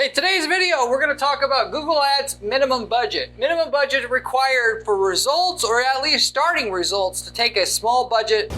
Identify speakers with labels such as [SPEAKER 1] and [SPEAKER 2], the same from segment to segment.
[SPEAKER 1] Okay, today's video, we're going to talk about Google Ads minimum budget. Minimum budget required for results, or at least starting results, to take a small budget.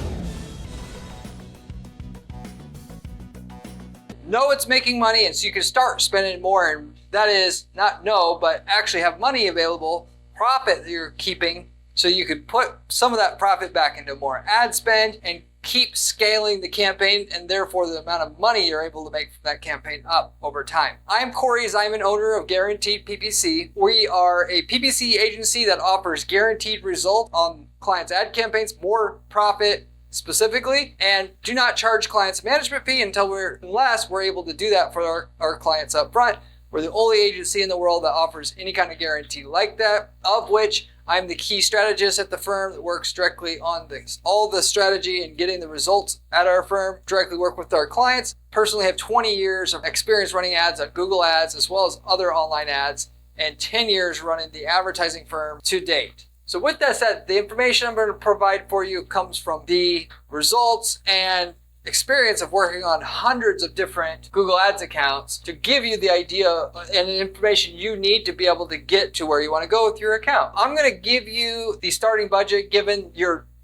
[SPEAKER 1] Know it's making money, and so you can start spending more, and that is not know, but actually have money available, profit that you're keeping, so you can put some of that profit back into more ad spend and keep scaling the campaign, and therefore the amount of money you're able to make from that campaign up over time. I'm Corey. I'm an owner of Guaranteed PPC. We are a PPC agency that offers guaranteed results on clients' ad campaigns, more profit specifically, and do not charge clients a management fee unless we're able to do that for our clients up front. We're the only agency in the world that offers any kind of guarantee like that, of which I'm the key strategist at the firm that works directly on all the strategy and getting the results at our firm, directly work with our clients. Personally have 20 years of experience running ads on Google Ads as well as other online ads, and 10 years running the advertising firm to date. So with that said, the information I'm going to provide for you comes from the results and experience of working on hundreds of different Google Ads accounts to give you the idea and the information you need to be able to get to where you want to go with your account. I'm going to give you the starting budget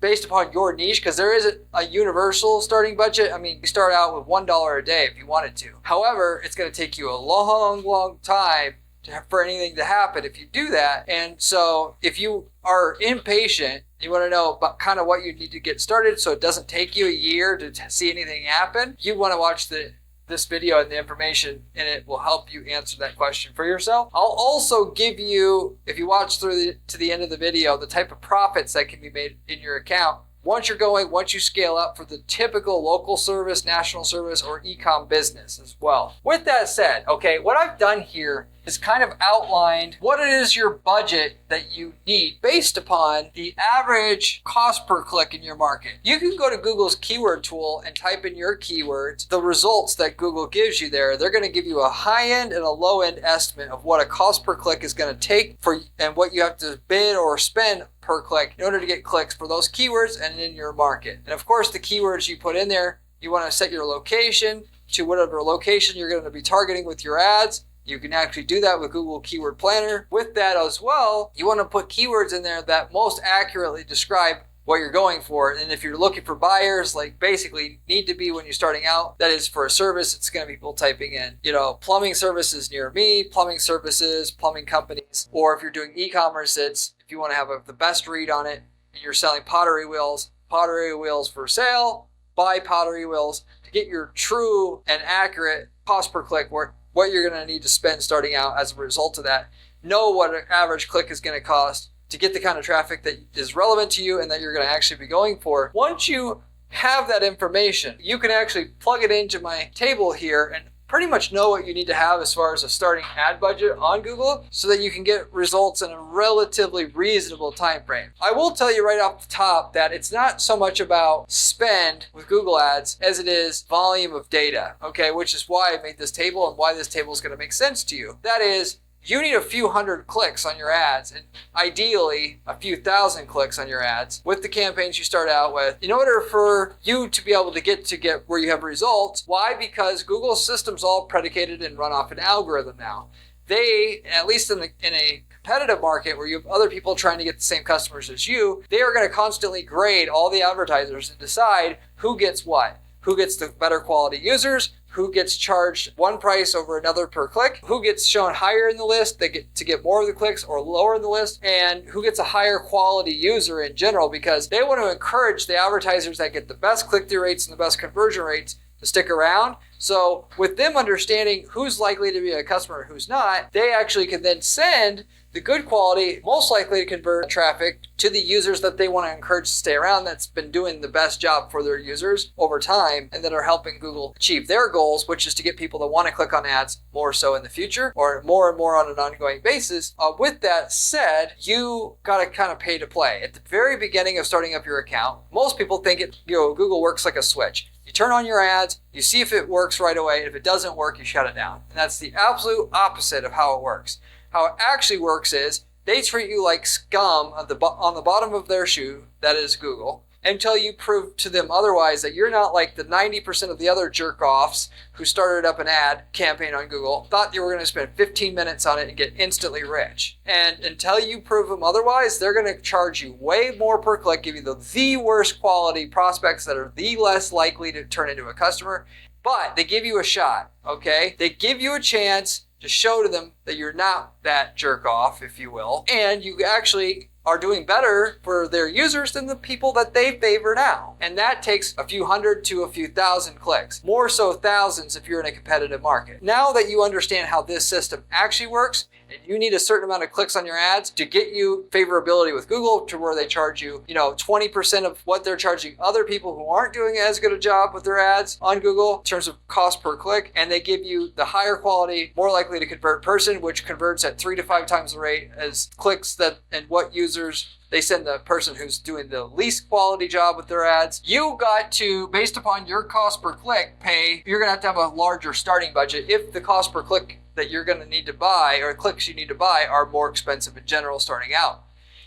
[SPEAKER 1] based upon your niche, because there isn't a universal starting budget. I mean, you start out with $1 a day if you wanted to. However, it's going to take you a long time for anything to happen if you do that. And so if you are impatient, you want to know about kind of what you need to get started so it doesn't take you a year to see anything happen, you want to watch this video and the information in it will help you answer that question for yourself. I'll also give you, if you watch through to the end of the video, the type of profits that can be made in your account once you scale up for the typical local service, national service, or e-com business as well. With that said, okay, what I've done here is kind of outlined what it is your budget that you need based upon the average cost per click in your market. You can go to Google's keyword tool and type in your keywords, the results that Google gives you there. They're going to give you a high end and a low end estimate of what a cost per click is going to take and what you have to bid or spend per click in order to get clicks for those keywords and in your market. And of course, the keywords you put in there, you want to set your location to whatever location you're going to be targeting with your ads. You can actually do that with Google Keyword Planner. With that as well, you want to put keywords in there that most accurately describe what you're going for. And if you're looking for buyers, like basically need to be when you're starting out, that is for a service, it's going to be people typing in, plumbing services near me, plumbing services, plumbing companies. Or if you're doing e-commerce, if you want to have the best read on it and you're selling pottery wheels for sale, buy pottery wheels to get your true and accurate cost per click, what you're going to need to spend starting out as a result of that. Know what an average click is going to cost to get the kind of traffic that is relevant to you and that you're going to actually be going for. Once you have that information, you can actually plug it into my table here and pretty much know what you need to have as far as a starting ad budget on Google so that you can get results in a relatively reasonable time frame. I will tell you right off the top that it's not so much about spend with Google Ads as it is volume of data, okay, which is why I made this table and why this table is going to make sense to you. That is, you need a few hundred clicks on your ads and ideally a few thousand clicks on your ads with the campaigns you start out with in order for you to be able to get where you have results. Why? Because Google's system's all predicated and run off an algorithm now. They, at least in a competitive market where you have other people trying to get the same customers as you, they are going to constantly grade all the advertisers and decide who gets what. Who gets the better quality users, who gets charged one price over another per click, who gets shown higher in the list to get more of the clicks or lower in the list, and who gets a higher quality user in general, because they want to encourage the advertisers that get the best click-through rates and the best conversion rates to stick around. So with them understanding who's likely to be a customer and who's not, they actually can then send the good quality, most likely to convert traffic to the users that they want to encourage to stay around, that's been doing the best job for their users over time and that are helping Google achieve their goals, which is to get people to want to click on ads more so in the future or more and more on an ongoing basis. With that said, you got to kind of pay to play. At the very beginning of starting up your account, most people think Google works like a switch. You turn on your ads, you see if it works right away, and if it doesn't work, you shut it down. And that's the absolute opposite of how it works. How it actually works is they treat you like scum on the bottom of their shoe, that is Google, until you prove to them otherwise, that you're not like the 90% of the other jerk-offs who started up an ad campaign on Google, thought you were going to spend 15 minutes on it and get instantly rich. And until you prove them otherwise, they're going to charge you way more per click, give you the worst quality prospects that are the less likely to turn into a customer. But they give you a shot, okay? They give you a chance to show to them that you're not that jerk-off, if you will, and you actually are doing better for their users than the people that they favor now. And that takes a few hundred to a few thousand clicks. More so thousands if you're in a competitive market. Now that you understand how this system actually works, and you need a certain amount of clicks on your ads to get you favorability with Google to where they charge you, 20% of what they're charging other people who aren't doing as good a job with their ads on Google in terms of cost per click, and they give you the higher quality, more likely to convert person, which converts at 3 to 5 times the rate as clicks and what users they send the person who's doing the least quality job with their ads. You got to, based upon your cost per click, you're going to have a larger starting budget if the cost per click that you're going to need to buy or clicks you need to buy are more expensive in general starting out.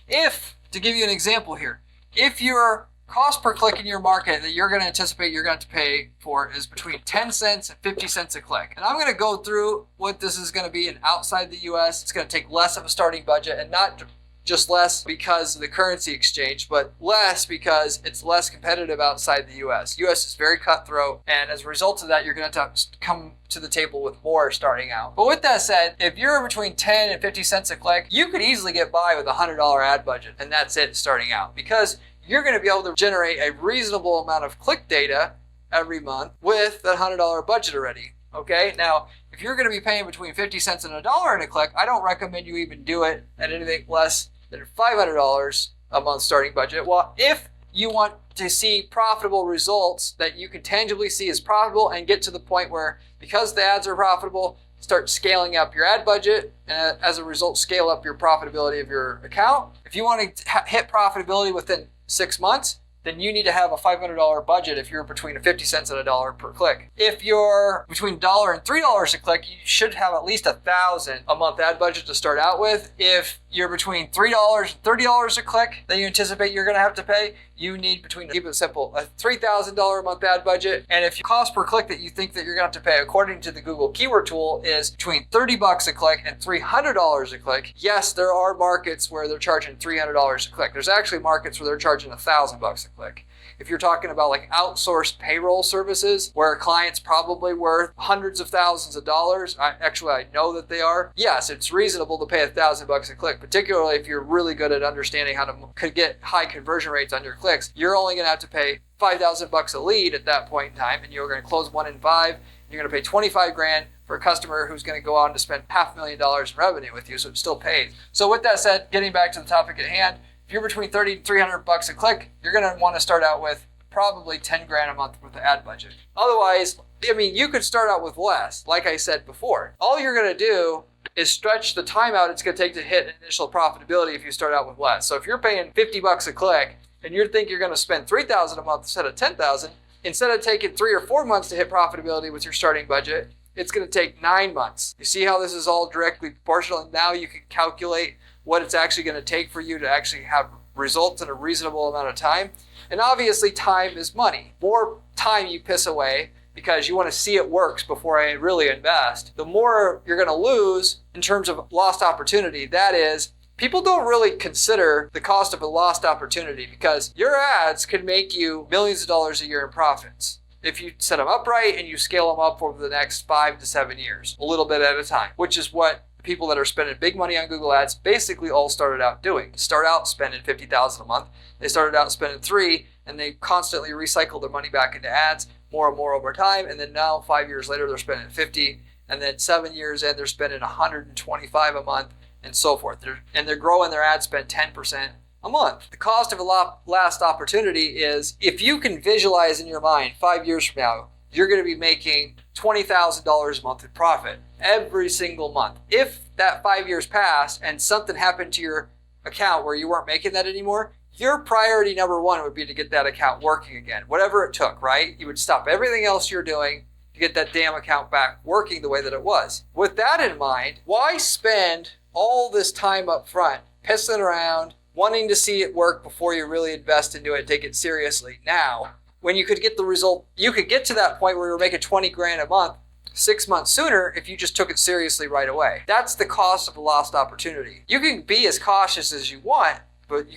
[SPEAKER 1] To give you an example here, if your cost per click in your market that you're going to anticipate you're going to pay for is between 10 cents and 50 cents a click. And I'm going to go through what this is going to be in outside the US. It's going to take less of a starting budget, and not just less because of the currency exchange, but less because it's less competitive outside the US. US is very cutthroat, and as a result of that, you're going to have to come to the table with more starting out. But with that said, if you're between 10 and 50 cents a click, you could easily get by with a $100 ad budget, and that's it starting out, because you're going to be able to generate a reasonable amount of click data every month with that $100 budget already. Okay, now if you're going to be paying between 50 cents and $1 in a click, I don't recommend you even do it at anything less than $500 a month starting budget. Well, if you want to see profitable results that you can tangibly see as profitable and get to the point where, because the ads are profitable, start scaling up your ad budget, and as a result, scale up your profitability of your account. If you want to hit profitability within 6 months, then you need to have a $500 budget if you're between 50 cents and $1 per click. If you're between $1 and $3 a click, you should have at least $1,000 a month ad budget to start out with. If you're between $3 and $30 a click that you anticipate you're going to have to pay, you need keep it simple, a $3,000 a month ad budget. And if your cost per click that you think that you're going to have to pay according to the Google keyword tool is between $30 a click and $300 a click, yes, there are markets where they're charging $300 a click. There's actually markets where they're charging $1,000 a click. If you're talking about like outsourced payroll services where a client's probably worth hundreds of thousands of dollars, I know that they are. Yes, it's reasonable to pay $1,000 a click, particularly if you're really good at understanding how to get high conversion rates on your clicks. You're only going to have to pay $5,000 a lead at that point in time, and you're going to close 1 in 5. You're going to pay $25,000 for a customer who's going to go on to spend $500,000 in revenue with you, so it still pays. So with that said, getting back to the topic at hand, if you're between $30 and $300 a click, you're going to want to start out with probably $10,000 a month with the ad budget. Otherwise, you could start out with less, like I said before. All you're going to do is stretch the time out it's going to take to hit initial profitability if you start out with less. So if you're paying $50 a click and you think you're going to spend $3,000 a month instead of $10,000, instead of taking 3 or 4 months to hit profitability with your starting budget, it's going to take 9 months. You see how this is all directly proportional, and now you can calculate what it's actually going to take for you to actually have results in a reasonable amount of time. And obviously time is money. More time you piss away because you want to see it works before I really invest, the more you're going to lose in terms of lost opportunity. That is, people don't really consider the cost of a lost opportunity, because your ads can make you millions of dollars a year in profits if you set them up right and you scale them up over the next 5 to 7 years, a little bit at a time, which is what people that are spending big money on Google Ads basically all started out doing. Start out spending $50,000 a month. They started out spending $3,000, and they constantly recycled their money back into ads more and more over time. And then now 5 years later, they're spending $50,000, and then 7 years in, they're spending $125 a month, and so forth. They're growing their ad spend 10% a month. The cost of a last opportunity is, if you can visualize in your mind 5 years from now, you're going to be making $20,000 a month in profit every single month. If that 5 years passed and something happened to your account where you weren't making that anymore, your priority number one would be to get that account working again, whatever it took, right? You would stop everything else you're doing to get that damn account back working the way that it was. With that in mind, why spend all this time up front pissing around, wanting to see it work before you really invest into it, take it seriously now, when you could get the result, you could get to that point where you're making 20 grand a month 6 months sooner if you just took it seriously right away. That's the cost of a lost opportunity. You can be as cautious as you want, but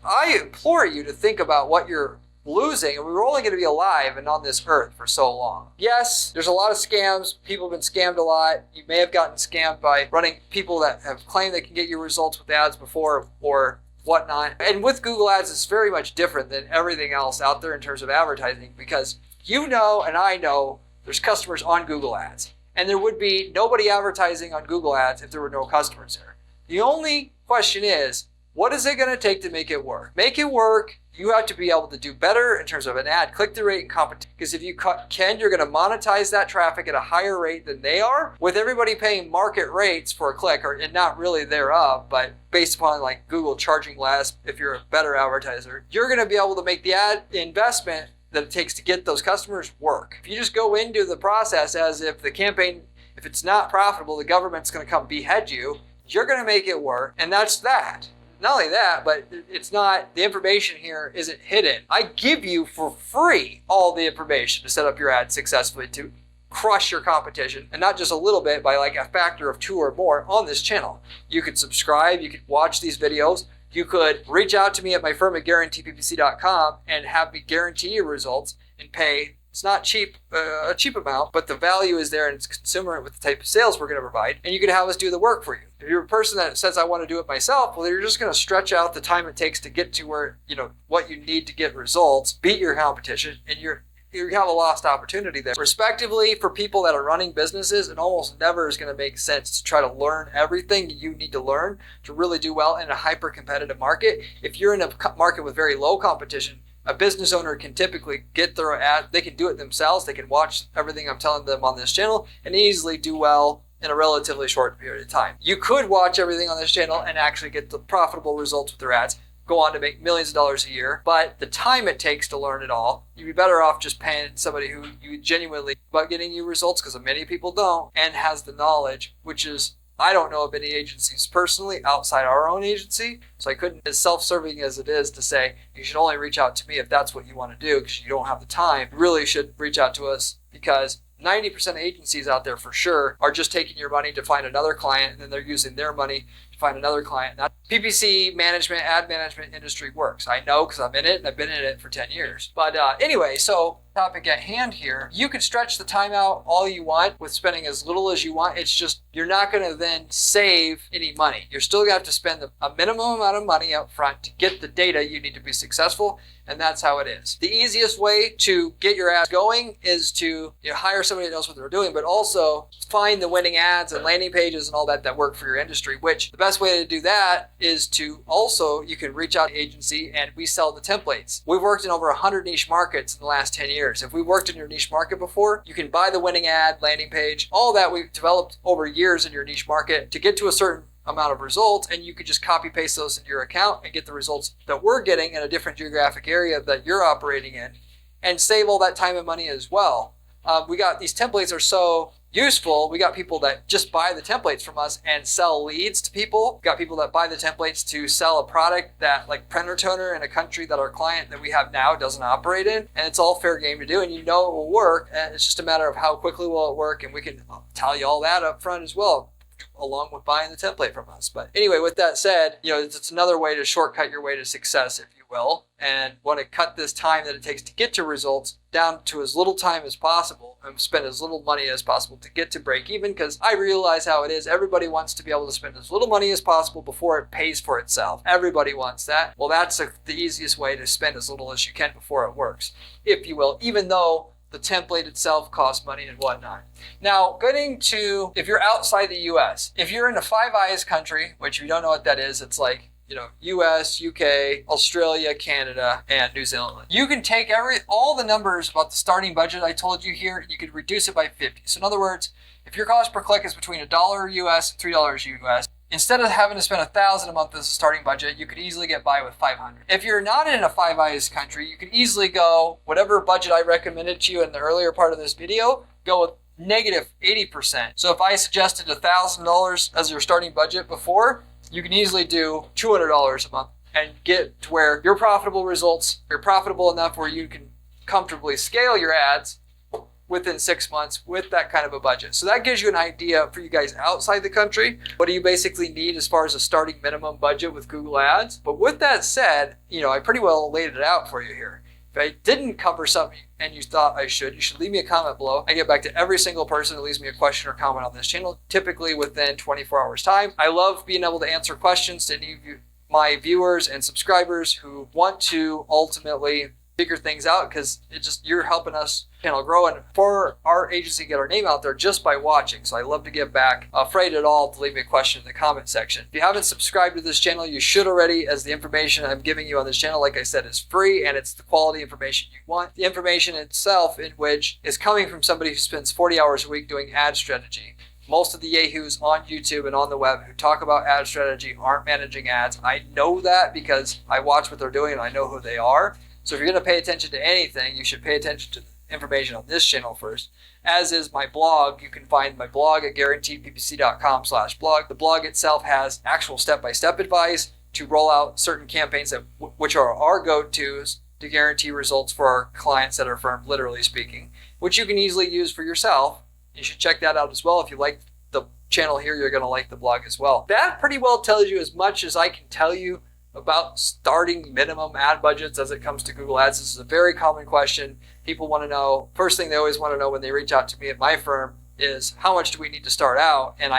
[SPEAKER 1] I implore you to think about what you're losing, and we were only going to be alive and on this earth for so long. Yes, there's a lot of scams. People have been scammed a lot. You may have gotten scammed by running people that have claimed they can get you results with ads before or whatnot. And with Google Ads, it's very much different than everything else out there in terms of advertising, because you know and I know there's customers on Google Ads, and there would be nobody advertising on Google Ads if there were no customers there. The only question is, what is it going to take to make it work? Make it work. You have to be able to do better in terms of an ad click-through rate and competition. Because if you can, you're going to monetize that traffic at a higher rate than they are. With everybody paying market rates for a click, and not really thereof, but based upon like Google charging less if you're a better advertiser, you're going to be able to make the ad investment that it takes to get those customers work. If you just go into the process as if the campaign, if it's not profitable, the government's going to come behead you, you're going to make it work, and that's that. Not only that, but it's not, the information here isn't hidden. I give you for free all the information to set up your ad successfully, to crush your competition, and not just a little bit, by like a factor of 2 or more on this channel. You could subscribe, you could watch these videos, you could reach out to me at my firm at guaranteeppc.com and have me guarantee your results and pay. It's not cheap, a cheap amount, but the value is there, and it's consistent with the type of sales we're going to provide, and you can have us do the work for you. If you're a person that says, I want to do it myself, well, you're just going to stretch out the time it takes to get to where, what you need to get results, beat your competition, and you have a lost opportunity there. Respectively, for people that are running businesses, it almost never is going to make sense to try to learn everything you need to learn to really do well in a hyper-competitive market. If you're in a market with very low competition, a business owner can typically get their ad, they can do it themselves, they can watch everything I'm telling them on this channel and easily do well in a relatively short period of time. You could watch everything on this channel and actually get the profitable results with their ads, go on to make millions of dollars a year, but the time it takes to learn it all, you'd be better off just paying somebody who you genuinely about getting you results, because many people don't, and has the knowledge, which is, I don't know of any agencies personally outside our own agency, so I couldn't, as self-serving as it is to say, you should only reach out to me if that's what you want to do, because you don't have the time. You really should reach out to us, because 90% of agencies out there for sure are just taking your money to find another client, and then they're using their money to find another client. Now, PPC management, ad management industry works. I know because I'm in it and I've been in it for 10 years. But anyway, so topic at hand here, you can stretch the time out all you want with spending as little as you want. It's just, you're not going to then save any money. You're still going to have to spend a minimum amount of money up front to get the data you need to be successful. And that's how it is. The easiest way to get your ads going is to hire somebody that knows what they're doing, but also find the winning ads and landing pages and all that work for your industry, which the best way to do that is to also, you can reach out to an agency and we sell the templates. We've worked in over 100 niche markets in the last 10 years. If we worked in your niche market before, you can buy the winning ad, landing page, all that we've developed over years in your niche market to get to a certain amount of results, and you could just copy paste those into your account and get the results that we're getting in a different geographic area that you're operating in, and save all that time and money as well. We got these templates are so useful. We got people that just buy the templates from us and sell leads to people. We got people that buy the templates to sell a product that, like printer toner, in a country that our client that we have now doesn't operate in, and it's all fair game to do, and it will work, and it's just a matter of how quickly will it work, and we can tell you all that up front as well, along with buying the template from us. But anyway, with that said, it's another way to shortcut your way to success, if you will, and want to cut this time that it takes to get to results down to as little time as possible and spend as little money as possible to get to break even, because I realize how it is. Everybody wants to be able to spend as little money as possible before it pays for itself. Everybody wants that. Well, that's the easiest way to spend as little as you can before it works, if you will, even though the template itself costs money and whatnot. Now, getting to, if you're outside the US, if you're in a Five Eyes country, which if you don't know what that is, it's like, US, UK, Australia, Canada, and New Zealand. You can take all the numbers about the starting budget I told you here, you could reduce it by 50. So in other words, if your cost per click is between $1 US and $3 US, instead of having to spend $1,000 a month as a starting budget, you could easily get by with 500. If you're not in a Five Eyes country, you could easily go, whatever budget I recommended to you in the earlier part of this video, go with negative 80%. So if I suggested $1,000 as your starting budget before, you can easily do $200 a month and get to where you're profitable results, you're profitable enough where you can comfortably scale your ads within 6 months with that kind of a budget. So that gives you an idea for you guys outside the country. What do you basically need as far as a starting minimum budget with Google Ads? But with that said, I pretty well laid it out for you here. If I didn't cover something and you thought I should, you should leave me a comment below. I get back to every single person that leaves me a question or comment on this channel, typically within 24 hours time. I love being able to answer questions to any of you, my viewers and subscribers who want to ultimately figure things out, because you're helping us channel grow and for our agency get our name out there just by watching. So I love to give back. Afraid at all to leave me a question in the comment section. If you haven't subscribed to this channel, you should already, as the information I'm giving you on this channel, like I said, is free and it's the quality information you want. The information itself in which is coming from somebody who spends 40 hours a week doing ad strategy. Most of the yahoos on YouTube and on the web who talk about ad strategy aren't managing ads. I know that because I watch what they're doing and I know who they are. So if you're going to pay attention to anything, you should pay attention to the information on this channel first, as is my blog. You can find my blog at guaranteedppc.com/blog. The blog itself has actual step-by-step advice to roll out certain campaigns which are our go-tos to guarantee results for our clients at our firm, literally speaking, which you can easily use for yourself. You should check that out as well. If you like the channel here, you're going to like the blog as well. That pretty well tells you as much as I can tell you about starting minimum ad budgets as it comes to Google Ads. This is a very common question. People want to know, first thing they always want to know when they reach out to me at my firm is how much do we need to start out? And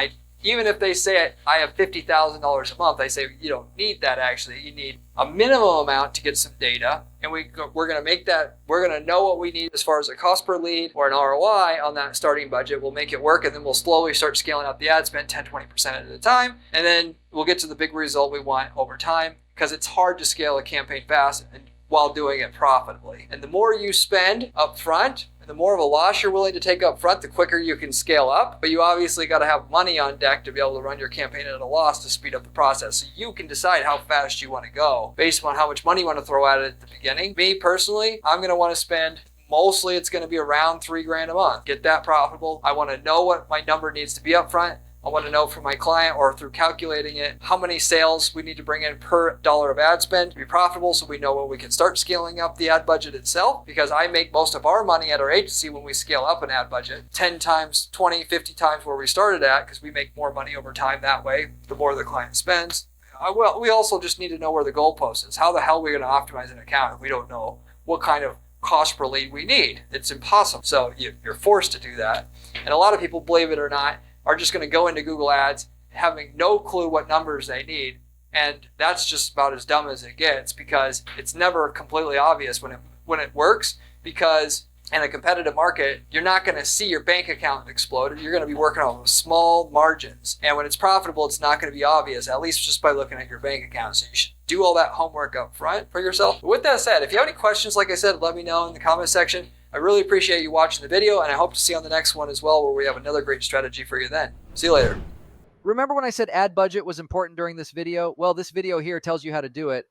[SPEAKER 1] even if they say I have $50,000 a month, I say you don't need that actually. You need a minimum amount to get some data. And we're going to make that, we're going to know what we need as far as a cost per lead or an ROI on that starting budget. We'll make it work and then we'll slowly start scaling up the ad spend 10, 20% at a time. And then we'll get to the big result we want over time, because it's hard to scale a campaign fast and while doing it profitably. And the more you spend up front, the more of a loss you're willing to take up front, the quicker you can scale up. But you obviously got to have money on deck to be able to run your campaign at a loss to speed up the process. So you can decide how fast you want to go based on how much money you want to throw at it at the beginning. Me personally, I'm going to want to spend, mostly it's going to be around $3,000 a month. Get that profitable. I want to know what my number needs to be up front. I want to know from my client or through calculating it how many sales we need to bring in per dollar of ad spend to be profitable, so we know when we can start scaling up the ad budget itself, because I make most of our money at our agency when we scale up an ad budget 10 times, 20, 50 times where we started at, because we make more money over time that way the more the client spends. Well, we also just need to know where the goalpost is. How the hell are we going to optimize an account if we don't know what kind of cost per lead we need? It's impossible. So you're forced to do that. And a lot of people, believe it or not, are just going to go into Google Ads having no clue what numbers they need. And that's just about as dumb as it gets, because it's never completely obvious when it works, because in a competitive market, you're not going to see your bank account explode. You're going to be working on small margins. And when it's profitable, it's not going to be obvious, at least just by looking at your bank account. So you should do all that homework up front for yourself. But with that said, if you have any questions, like I said, let me know in the comment section. I really appreciate you watching the video, and I hope to see you on the next one as well, where we have another great strategy for you then. See you later.
[SPEAKER 2] Remember when I said ad budget was important during this video? Well, this video here tells you how to do it.